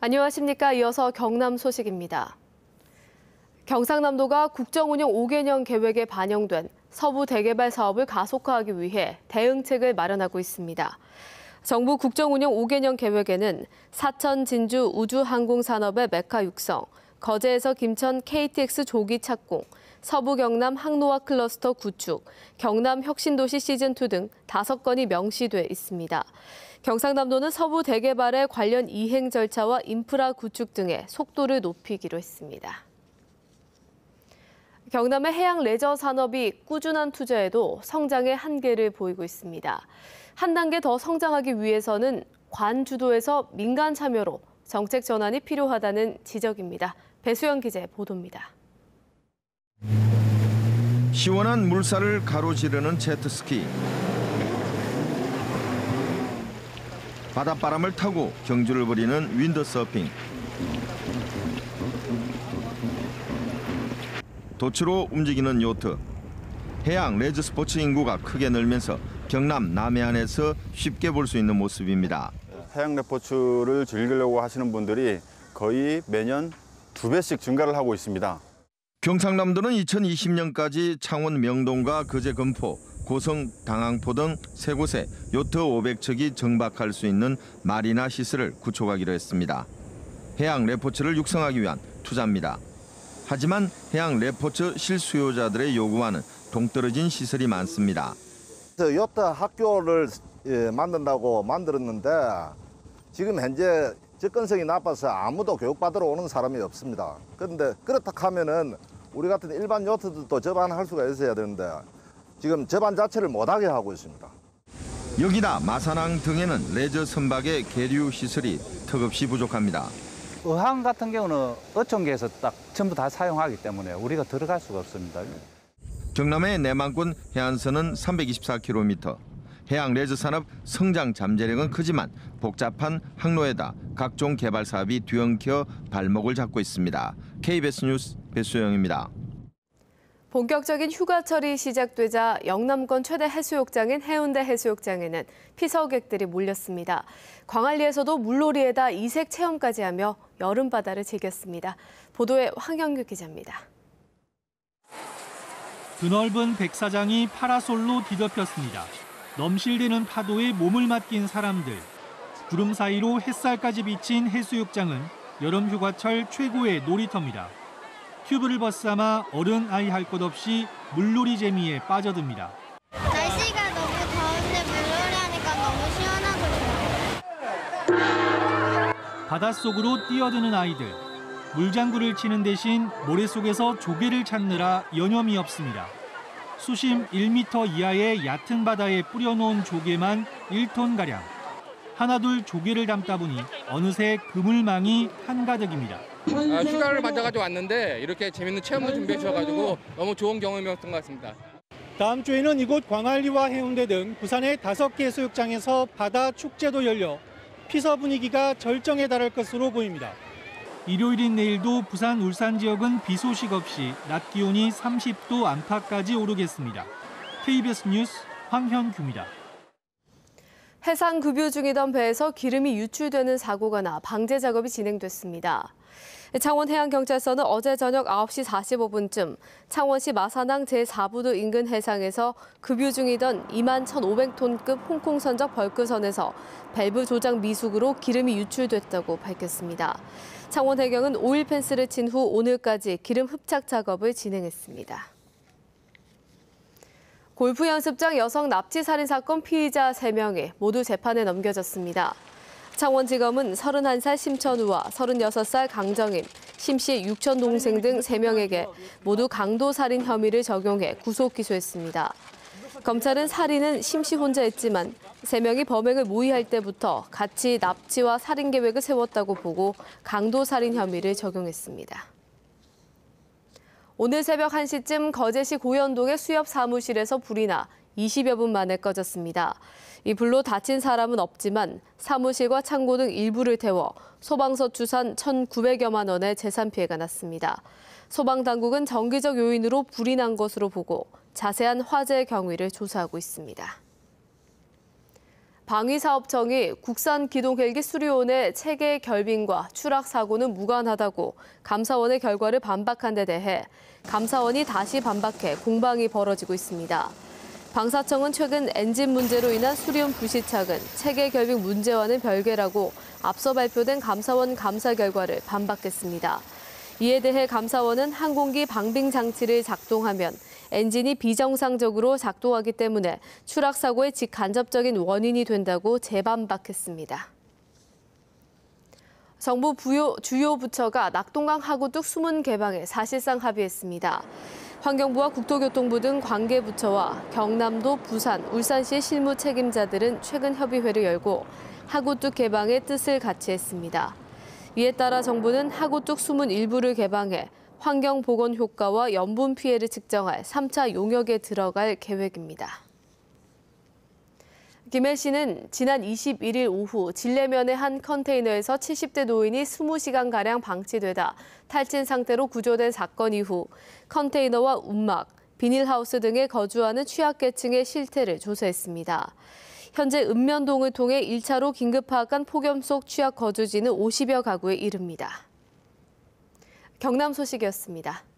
안녕하십니까. 이어서 경남 소식입니다. 경상남도가 국정운영 5개년 계획에 반영된 서부 대개발 사업을 가속화하기 위해 대응책을 마련하고 있습니다. 정부 국정운영 5개년 계획에는 사천 진주 우주항공산업의 메카 육성, 거제에서 김천 KTX 조기 착공, 서부 경남 항로화 클러스터 구축, 경남 혁신도시 시즌2 등 5건이 명시돼 있습니다. 경상남도는 서부 대개발의 관련 이행 절차와 인프라 구축 등의 속도를 높이기로 했습니다. 경남의 해양 레저 산업이 꾸준한 투자에도 성장의 한계를 보이고 있습니다. 한 단계 더 성장하기 위해서는 관 주도에서 민간 참여로 정책 전환이 필요하다는 지적입니다. 배수영 기자의 보도입니다. 시원한 물살을 가로지르는 제트스키. 바닷바람을 타고 경주를 벌이는 윈드서핑. 도치로 움직이는 요트. 해양 레저 스포츠 인구가 크게 늘면서 경남 남해안에서 쉽게 볼 수 있는 모습입니다. 해양 레포츠를 즐기려고 하시는 분들이 거의 매년 2배씩 증가를 하고 있습니다. 경상남도는 2020년까지 창원 명동과 거제 금포, 고성 당항포 등 3곳에 요트 500척이 정박할 수 있는 마리나 시설을 구축하기로 했습니다. 해양 레포츠를 육성하기 위한 투자입니다. 하지만 해양 레포츠 실수요자들의 요구와는 동떨어진 시설이 많습니다. 요트 학교를 만든다고 만들었는데 지금 현재 접근성이 나빠서 아무도 교육받으러 오는 사람이 없습니다. 그런데 그렇다 하면은 우리 같은 일반 요트들도 접안할 수가 있어야 되는데 지금 접안 자체를 못하게 하고 있습니다. 여기다 마산항 등에는 레저 선박의 계류 시설이 턱없이 부족합니다. 어항 같은 경우는 어촌계에서 딱 전부 다 사용하기 때문에 우리가 들어갈 수가 없습니다. 경남의 내만권 해안선은 324km. 해양 레저 산업 성장 잠재력은 크지만 복잡한 항로에다 각종 개발 사업이 뒤엉켜 발목을 잡고 있습니다. KBS 뉴스 배수영입니다. 본격적인 휴가철이 시작되자 영남권 최대 해수욕장인 해운대 해수욕장에는 피서객들이 몰렸습니다. 광안리에서도 물놀이에다 이색 체험까지 하며 여름바다를 즐겼습니다. 보도에 황영규 기자입니다. 드넓은 백사장이 파라솔로 뒤덮였습니다. 넘실대는 파도에 몸을 맡긴 사람들. 구름 사이로 햇살까지 비친 해수욕장은 여름 휴가철 최고의 놀이터입니다. 튜브를 벗삼아 어른 아이 할 것 없이 물놀이 재미에 빠져듭니다. 날씨가 너무 더운데 물놀이 하니까 너무 시원하고 좋아요. 바닷속으로 뛰어드는 아이들. 물장구를 치는 대신 모래 속에서 조개를 찾느라 여념이 없습니다. 수심 1m 이하의 얕은 바다에 뿌려놓은 조개만 1톤가량. 하나둘 조개를 담다 보니 어느새 그물망이 한가득입니다. 휴가를 맞아가지고 왔는데 이렇게 재밌는 체험도 준비해 주셔가지고 너무 좋은 경험이었던 것 같습니다. 다음 주에는 이곳 광안리와 해운대 등 부산의 5개 해수욕장에서 바다 축제도 열려 피서 분위기가 절정에 달할 것으로 보입니다. 일요일인 내일도 부산, 울산 지역은 비 소식 없이 낮 기온이 30도 안팎까지 오르겠습니다. KBS 뉴스 황현규입니다. 해상 급유 중이던 배에서 기름이 유출되는 사고가 나 방제 작업이 진행됐습니다. 창원해양경찰서는 어제 저녁 9시 45분쯤 창원시 마산항 제4부두 인근 해상에서 급유 중이던 21,500톤급 홍콩선적 벌크선에서 밸브 조작 미숙으로 기름이 유출됐다고 밝혔습니다. 창원해경은 오일 펜스를 친 후 오늘까지 기름 흡착 작업을 진행했습니다. 골프 연습장 여성 납치 살인 사건 피의자 3명이 모두 재판에 넘겨졌습니다. 창원지검은 31살 심천우와 36살 강정임, 심씨 육촌 동생 등 3명에게 모두 강도살인 혐의를 적용해 구속 기소했습니다. 검찰은 살인은 심씨 혼자 했지만 3명이 범행을 모의할 때부터 같이 납치와 살인 계획을 세웠다고 보고 강도살인 혐의를 적용했습니다. 오늘 새벽 1시쯤 거제시 고현동의 수협 사무실에서 불이 나 20여 분 만에 꺼졌습니다. 이 불로 다친 사람은 없지만 사무실과 창고 등 일부를 태워 소방서 추산 1,900여만 원의 재산 피해가 났습니다. 소방당국은 정기적 요인으로 불이 난 것으로 보고 자세한 화재 경위를 조사하고 있습니다. 방위사업청이 국산 기동 헬기 수리온의 체계 결빙과 추락 사고는 무관하다고 감사원의 결과를 반박한 데 대해 감사원이 다시 반박해 공방이 벌어지고 있습니다. 방사청은 최근 엔진 문제로 인한 수리온 불시착은 체계 결빙 문제와는 별개라고 앞서 발표된 감사원 감사 결과를 반박했습니다. 이에 대해 감사원은 항공기 방빙 장치를 작동하면 엔진이 비정상적으로 작동하기 때문에 추락 사고의 직간접적인 원인이 된다고 재반박했습니다. 정부 주요 부처가 낙동강 하구뚝 수문 개방에 사실상 합의했습니다. 환경부와 국토교통부 등 관계부처와 경남도, 부산, 울산시의 실무 책임자들은 최근 협의회를 열고 하구뚝 개방에 뜻을 같이 했습니다. 이에 따라 정부는 하구뚝 수문 일부를 개방해 환경 보건 효과와 염분 피해를 측정할 3차 용역에 들어갈 계획입니다. 김해 씨는 지난 21일 오후 진례면의 한 컨테이너에서 70대 노인이 20시간가량 방치되다 탈진 상태로 구조된 사건 이후 컨테이너와 움막, 비닐하우스 등에 거주하는 취약계층의 실태를 조사했습니다. 현재 읍면동을 통해 1차로 긴급 파악한 폭염 속 취약 거주지는 50여 가구에 이릅니다. 경남 소식이었습니다.